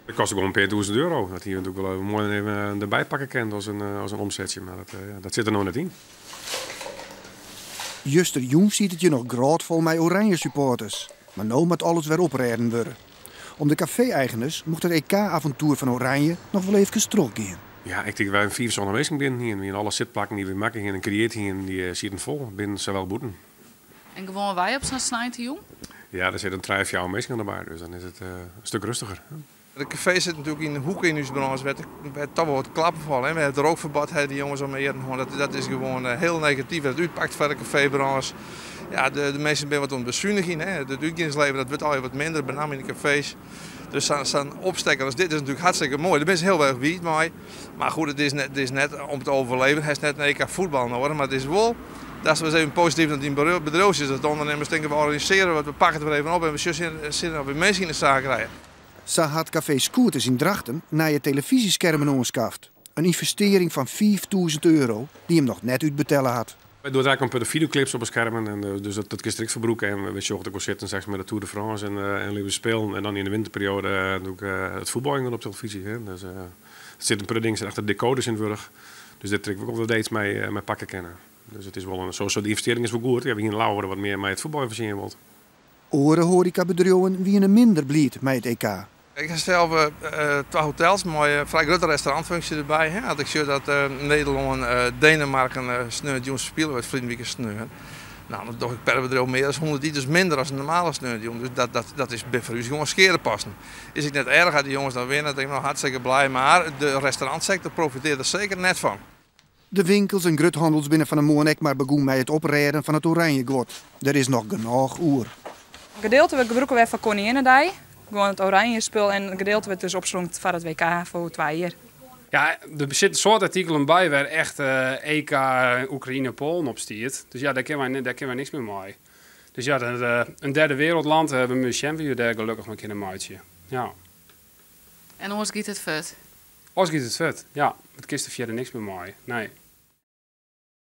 Dat kost ook wel een paar duizend euro. Dat hier natuurlijk wel mooi even erbij pakken kan als een omzetje. Maar dat zit er nog net in. Juster jong ziet het je nog graatvol met oranje supporters. Maar nu moet alles weer oprijden worden. Om de café-eigenaars mocht het EK-avontuur van Oranje nog wel even strok gaan. Ja, ik denk wij een 4 zo'n aanwezig binnen hier. En alle zitplakken die we maken hier en creëren hier, die zitten vol binnen zowel boeten. En gewoon wij op zo'n snijt, jong? Ja, er zit een 3 of 4 aanwezig erbij, dus dan is het een stuk rustiger. De café zit natuurlijk in de hoek in onze branche. Werd toch wel wat klappen vallen. We hebben het rookverbod, die jongens om meer. Dat is gewoon heel negatief. Dat uitpakt voor de cafébranche. Ja, de mensen zijn wat ontbezuiniging. Het uitgaansleven dat wordt al wat minder, met name in de cafés. Dus zo'n opstekker als dit is natuurlijk hartstikke mooi. Er is heel erg wiet mooi. Maar goed, het is net om te overleven. Het is net een EK voetbal nodig. Maar het is wel, dat is even positief dat die bedrijf is. Dat de ondernemers denken we organiseren, we pakken het er even op en we zitten weer mensen in de zaak rijden. Zo had Café Scooters in Drachten naar je televisieschermen aangeschaft. Een investering van 4.000 euro die hem nog net uitbetalen had. Wij doen eigenlijk een paar videoclips op het scherm. En, dus dat kun je strikt verbroeken. En we zorgen ook zitten zeg, met de Tour de France en Lieve Spelen. En dan in de winterperiode doe ik het voetbal op televisie. Hè. Dus, er zit een paar dingen achter de decoders in het wurg. Dus dit trek ik ook wel dates mee pakken kennen. Dus het is wel een soort investering is wel goed. We hebben hier in Lauweren wat meer met het voetbal voorzien wilt. Andere horecabedrijven wie een minder blied met het EK. Ik heb zelf 2 hotels, een mooie vrij grote restaurantfunctie erbij. Hè. Had ik zie dat Nederland, Denemarken sneeuwtjes spelen met vriendelijke sneeuw. Nou, dan doe ik per bedrijf meer dan 100 liters minder dan een normale sneeuwtje. Dus dat is voor u gewoon scheren passen. Is ik net erg dat die jongens dan winnen, dan ben ik nog hartstikke blij. Maar de restaurantsector profiteert er zeker net van. De winkels en gruthandels binnen van de Moornek maar begonnen met het oprijden van het oranje god. Er is nog genoeg oer. Een gedeelte gebruiken we van Koninginnedij. Gewoon het oranje spul en een gedeelte werd dus opgezongen voor het WK voor 2 jaar. Ja, er zitten soort artikelen bij waar echt EK Oekraïne Polen op stiert. Dus ja, daar kunnen wij niks meer mee. Dus ja, een derde wereldland hebben we champion daar gelukkig nog in een maatje. Ja. En ons giet het vet? Ons giet het vet, ja. Het kist er verder niks meer mee. Nee.